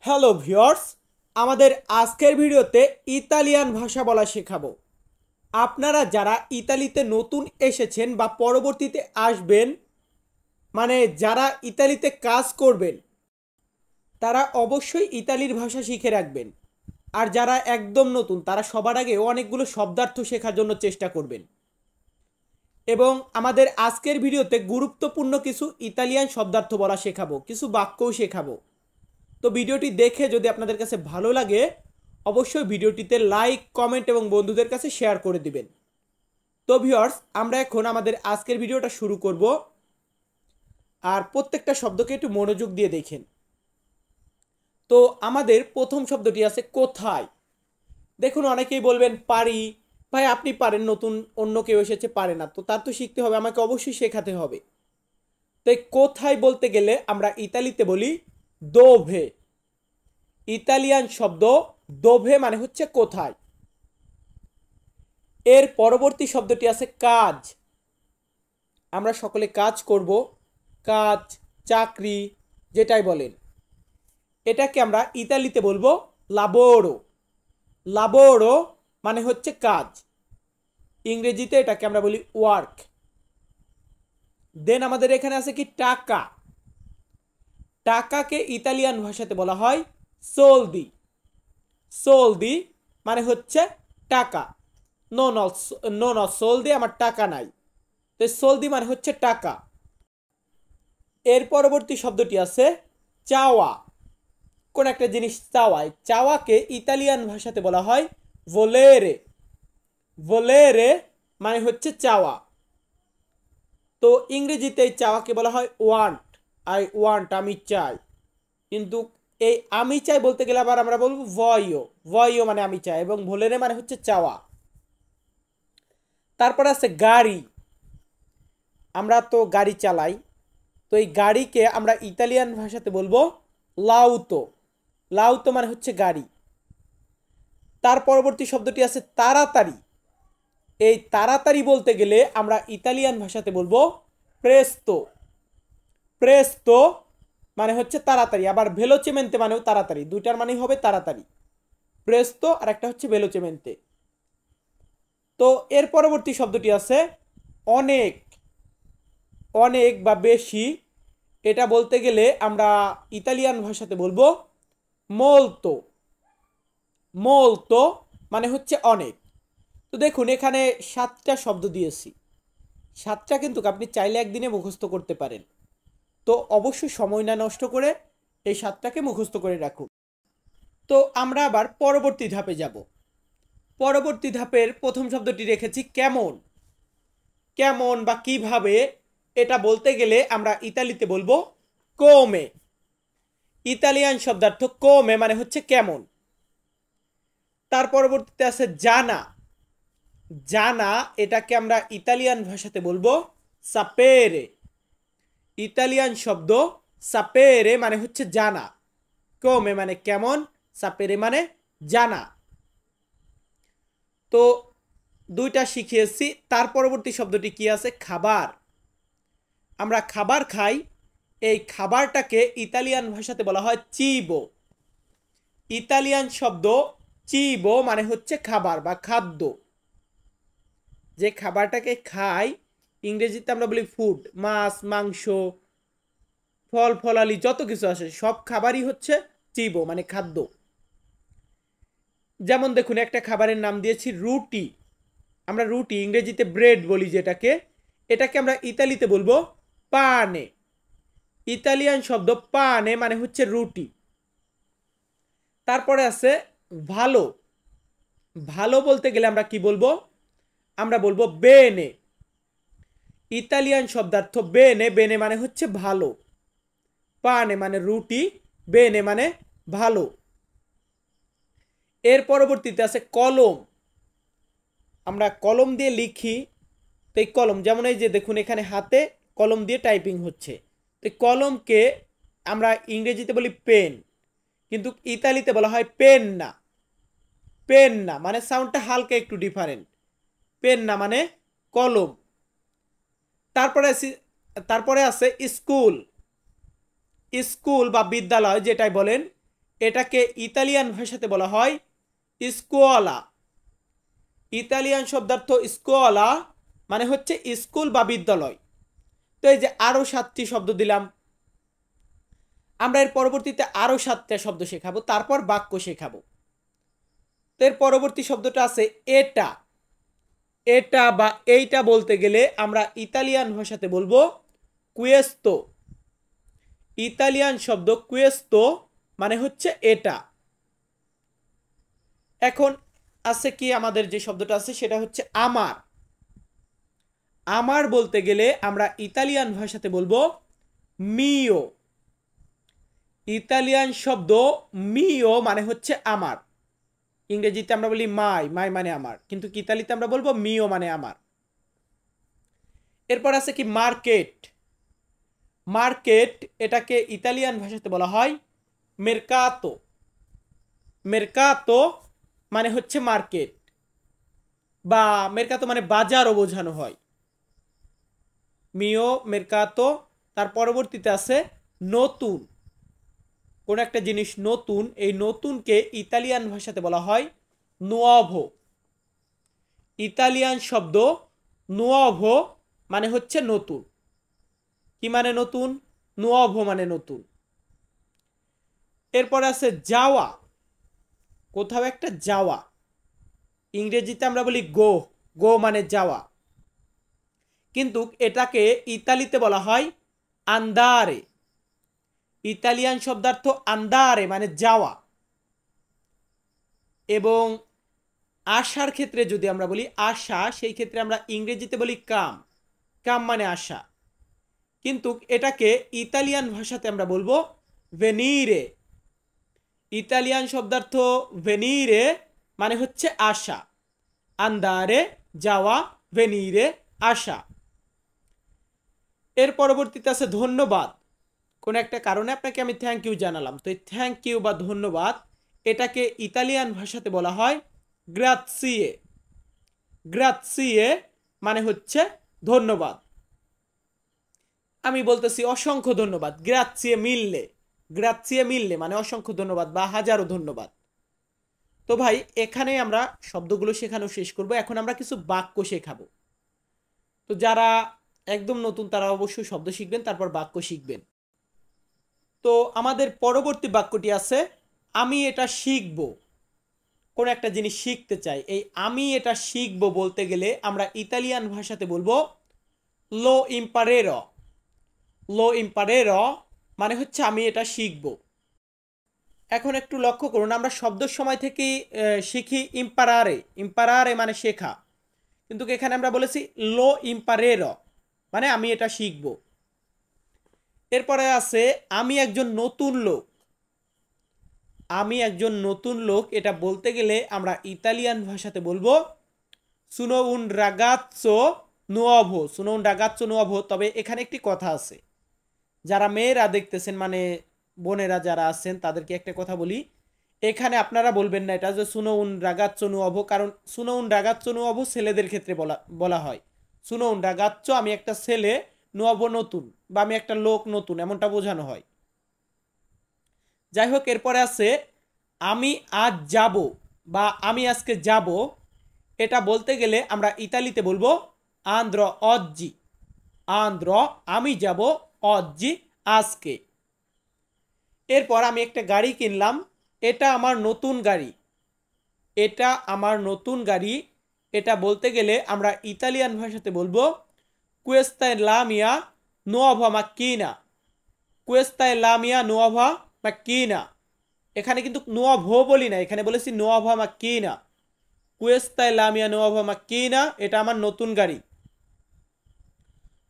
Hello viewers, আমাদের আজকের ভিডিওতে ইতালিয়ান ভাষা বলা শেখাবো। আপনারা যারা ইতালিতে নতুন এসেছেন বা পরবর্তীতে আসবেন, মানে যারা ইতালিতে কাজ করবেন, তারা অবশ্যই ইতালির ভাষা শিখে রাখবেন। আর যারা একদম নতুন, তারা সবার আগে অনেকগুলো শব্দার্থ শেখার জন্য চেষ্টা করবেন। এবং আমাদের আজকের ভিডিওতে গুরুত্বপূর্ণ কিছু ইতালিয়ান শব্দার্থ বলা শেখাবো, কিছু বাক্যও শেখাবো। তো ভিডিওটি দেখে যদি আপনাদের কাছে ভালো লাগে, অবশ্যই ভিডিওটিতে লাইক, কমেন্ট এবং বন্ধুদের কাছে শেয়ার করে দিবেন। তো ভিউয়ার্স, আমরা এখন আমাদের আজকের ভিডিওটা শুরু করব। আর প্রত্যেকটা শব্দকে একটু মনোযোগ দিয়ে দেখেন। তো আমাদের প্রথম শব্দটি আছে কোথায়। দেখুন, অনেকেই বলবেন পারি। ভাই আপনি পারেন, নতুন অন্য কেউ এসেছে পারে না, তো তার তো শিখতে হবে, আমাকে অবশ্যই শেখাতে হবে। তাই কোথায় বলতে গেলে আমরা ইতালিতে বলি দোভে। ইতালিয়ান শব্দ দোভে মানে হচ্ছে কোথায়। এর পরবর্তী শব্দটি আছে কাজ। আমরা সকলে কাজ করব, কাজ, চাকরি, যেটাই বলেন, এটাকে আমরা ইতালিতে বলবো লাবোরো। লাবোরো মানে হচ্ছে কাজ। ইংরেজিতে এটাকে আমরা বলি ওয়ার্ক। দেন আমাদের এখানে আছে কি টাকা। টাকাকে ইতালিয়ান ভাষাতে বলা হয় সোলদি। সোলদি মানে হচ্ছে টাকা। নো নো সোলদি, আমার টাকা নাই, তো সোলদি মানে হচ্ছে টাকা। এর পরবর্তী শব্দটি আছে চাওয়া। কোন একটা জিনিস চাওয়ায়, চাওয়াকে ইতালিয়ান ভাষাতে বলা হয় ভোলেরে। ভোলেরে মানে হচ্ছে চাওয়া। তো ইংরেজিতে এই চাওয়াকে বলা হয় ওয়ান্ট। আই ওয়ান্ট, আমি চাই। কিন্তু এই আমি চাই বলতে গেলে আবার আমরা বলবো ভয়ও। ভয়ও মানে আমি চাই, এবং ভোলেরে মানে হচ্ছে চাওয়া। তারপর আছে গাড়ি। আমরা তো গাড়ি চালাই, তো এই গাড়িকে আমরা ইতালিয়ান ভাষাতে বলবো লাউতো। লাউতো মানে হচ্ছে গাড়ি। তার পরবর্তী শব্দটি আছে তাড়াতাড়ি। এই তাড়াতাড়ি বলতে গেলে আমরা ইতালিয়ান ভাষাতে বলবো প্রেস্তো। প্রেস্তো মানে হচ্ছে তাড়াতাড়ি, আবার ভেলোচেমেন্তে মানেও তাড়াতাড়ি, দুইটার মানেই হবে তাড়াতাড়ি। প্রেস্তো আর একটা হচ্ছে ভেলোচেমেন্তে। তো এর পরবর্তী শব্দটি আছে অনেক। অনেক বা বেশি, এটা বলতে গেলে আমরা ইতালিয়ান ভাষাতে বলবো মোলতো। মোলতো মানে হচ্ছে অনেক। তো দেখুন, এখানে 7টা শব্দ দিয়েছি। 7টা কিন্তু আপনি চাইলে একদিনে মুখস্থ করতে পারেন। তো অবশ্যই সময় না নষ্ট করে এই 7টাকে মুখস্থ করে রাখুন। তো আমরা আবার পরবর্তী ধাপে যাব। পরবর্তী ধাপের প্রথম শব্দটি রেখেছি কেমন। কেমন বা কিভাবে, এটা বলতে গেলে আমরা ইতালিতে বলবো কোমে। ইতালিয়ান শব্দার্থ কোমে মানে হচ্ছে কেমন। তার পরবর্তীতে আছে জানা। জানা, এটাকে আমরা ইতালিয়ান ভাষাতে বলবো সাপেরে। ইতালিয়ান শব্দ সাপেরে মানে হচ্ছে জানা। কোমে মানে কেমন, সাপেরে মানে জানা। তো দুইটা শিখিয়েছি। তার পরবর্তী শব্দটি কি আছে খাবার। আমরা খাবার খাই, এই খাবারটাকে ইতালিয়ান ভাষাতে বলা হয় চিবো। ইতালিয়ান শব্দ চিবো মানে হচ্ছে খাবার বা খাদ্য। যে খাবারটাকে খাই, ইংরেজিতে আমরা বলি ফুড। মাছ, মাংস, ফল ফলালি যত কিছু আছে সব খাবারই হচ্ছে চিবো মানে খাদ্য। যেমন দেখুন, একটা খাবারের নাম দিয়েছি রুটি। আমরা রুটি, ইংরেজিতে ব্রেড বলি যেটাকে, এটাকে আমরা ইতালিতে বলবো পানে। ইতালিয়ান শব্দ পানে মানে হচ্ছে রুটি। তারপরে আছে ভালো। ভালো বলতে গেলে আমরা কি বলবো, আমরা বলবো বেনে। ইতালিয়ান শব্দার্থ বেনে। বেনে মানে হচ্ছে ভালো। পানে মানে রুটি, বেনে মানে ভালো। এর পরবর্তীতে আছে কলম। আমরা কলম দিয়ে লিখি, তো এই কলম, যেমন এই যে দেখুন এখানে হাতে কলম দিয়ে টাইপিং হচ্ছে, তো কলমকে আমরা ইংরেজিতে বলি পেন, কিন্তু ইতালিতে বলা হয় পেন না। পেন না মানে সাউন্ডটা হালকা একটু ডিফারেন্ট। পেন না মানে কলম। তারপরে আছে স্কুল। স্কুল বা বিদ্যালয় যেটাই বলেন, এটাকে ইতালিয়ান ভাষাতে বলা হয় স্কুওলা। ইতালিয়ান শব্দার্থ স্কুওলা মানে হচ্ছে স্কুল বা বিদ্যালয়। তো এই যে আরও 7টি শব্দ দিলাম, আমরা এর পরবর্তীতে আরও 7টা শব্দ শেখাবো, তারপর বাক্য শেখাবো। তো এর পরবর্তী শব্দটা আছে এটা। এটা বা এইটা বলতে গেলে আমরা ইতালিয়ান ভাষাতে বলবো কুয়েস্তো। ইতালিয়ান শব্দ কুয়েস্তো মানে হচ্ছে এটা। এখন আছে কি, আমাদের যে শব্দটা আছে সেটা হচ্ছে আমার। আমার বলতে গেলে আমরা ইতালিয়ান ভাষাতে বলবো মিও। ইতালিয়ান শব্দ মিও মানে হচ্ছে আমার। ইংরেজিতে আমরা বলি মাই, মাই মানে আমার, কিন্তু ইতালিতে আমরা বলবো মিও মানে আমার। এরপর আছে কি মার্কেট। মার্কেট এটাকে ইতালিয়ান ভাষাতে বলা হয় মেরকাতো। মেরকাতো মানে হচ্ছে মার্কেট, বা মেরকাতো মানে বাজারও বোঝানো হয়। মিও মেরকাতো। তার পরবর্তীতে আছে নতুন। কোন একটা জিনিস নতুন, এই নতুনকে ইতালিয়ান ভাষাতে বলা হয় নুয়োভো। ইতালিয়ান শব্দ নুয়োভো মানে হচ্ছে নতুন। কি মানে নতুন? নুয়োভো মানে নতুন। এরপরে আছে যাওয়া। কোথাও একটা যাওয়া, ইংরেজিতে আমরা বলি গো। গো মানে যাওয়া, কিন্তু এটাকে ইতালিতে বলা হয় আন্দারে। ইতালিয়ান শব্দার্থ আন্দারে মানে যাওয়া। এবং আসার ক্ষেত্রে যদি আমরা বলি আশা, সেই ক্ষেত্রে আমরা ইংরেজিতে বলি কাম। কাম মানে আশা, কিন্তু এটাকে ইতালিয়ান ভাষাতে আমরা বলবো ভেনিরে। ইতালিয়ান শব্দার্থ ভেনিরে মানে হচ্ছে আশা। আন্দারে যাওয়া, ভেনিরে আসা। এর পরবর্তীতে আছে ধন্যবাদ। কোন একটা কারণে আপনাকে আমি থ্যাংক ইউ জানালাম, তো এই থ্যাংক ইউ বা ধন্যবাদ এটাকে ইতালিয়ান ভাষাতে বলা হয় গ্রাৎসিয়ে। গ্রাৎসিয়ে মানে হচ্ছে ধন্যবাদ। আমি বলতেছি অসংখ্য ধন্যবাদ, গ্রাৎসিয়ে মিললে। গ্রাৎসিয়ে মিললে মানে অসংখ্য ধন্যবাদ বা হাজারো ধন্যবাদ। তো ভাই এখানে আমরা শব্দগুলো শেখানো শেষ করব। এখন আমরা কিছু বাক্য শেখাবো। তো যারা একদম নতুন তারা অবশ্যই শব্দ শিখবেন, তারপর বাক্য শিখবেন। তো আমাদের পরবর্তী বাক্যটি আছে আমি এটা শিখব। কোন একটা জিনিস শিখতে চাই, এই আমি এটা শিখব বলতে গেলে আমরা ইতালিয়ান ভাষাতে বলবো লো ইম্পারেরো। লো ইম্পারেরো মানে হচ্ছে আমি এটা শিখব। এখন একটু লক্ষ্য করুন, আমরা শব্দ সময় থেকেই শিখি ইম্পারারে। ইম্পারারে মানে শেখা, কিন্তু এখানে আমরা বলেছি লো ইম্পারেরো মানে আমি এটা শিখব। এরপরে আছে আমি একজন নতুন লোক। আমি একজন নতুন লোক এটা বলতে গেলে আমরা ইতালিয়ান ভাষাতে বলবো সুনো উন রাগাজ্জো নুয়োভো। সুনো উন রাগাজ্জো নুয়োভো। তবে এখানে একটি কথা আছে, যারা মেয়েরা দেখতেছেন মানে বোনেরা যারা আছেন তাদেরকে একটা কথা বলি, এখানে আপনারা বলবেন না এটা যে সুনো উন রাগাজ্জো নুয়োভো, কারণ সুনো উন রাগাজ্জো নুয়োভো ছেলেদের ক্ষেত্রে বলা হয়। সুনো উন রাগাজ্জো আমি একটা ছেলে, নুয়োভো নতুন, বা আমি একটা লোক নতুন, এমনটা বোঝানো হয়। যাই হোক, এরপরে আছে আমি আজ যাব বা আমি আজকে যাব। এটা বলতে গেলে আমরা ইতালিতে বলবো আন্দ্র অজ্জি। আন্দ্র আমি যাব, অজ্জি আজকে। এরপর আমি একটা গাড়ি কিনলাম, এটা আমার নতুন গাড়ি। এটা আমার নতুন গাড়ি এটা বলতে গেলে আমরা ইতালিয়ান ভাষাতে বলবো কুয়েস্তা লা মিয়া নুয়োভা মাক্কিনা। কুয়েস্তা লা মিয়া নুয়োভা মাক্কিনা। এখানে কিন্তু নুয়োভো বলি না, এখানে বলেছি নুয়োভা মাক্কিনা। কুয়েস্তা লা মিয়া নুয়োভা মাক্কিনা এটা আমার নতুন গাড়ি।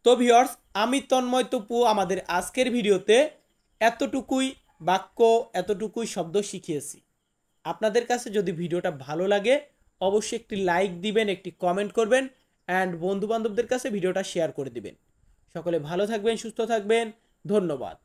তো ভিউয়ার্স, আমি তন্ময় তপু আমাদের আজকের ভিডিওতে এতটুকুই বাক্য, এতটুকুই শব্দ শিখিয়েছি। আপনাদের কাছে যদি ভিডিওটা ভালো লাগে অবশ্যই একটি লাইক দিবেন, একটি কমেন্ট করবেন, অ্যান্ড বন্ধু বান্ধবদের কাছে ভিডিওটা শেয়ার করে দিবেন। সকলে ভালো থাকবেন, সুস্থ থাকবেন। ধন্যবাদ।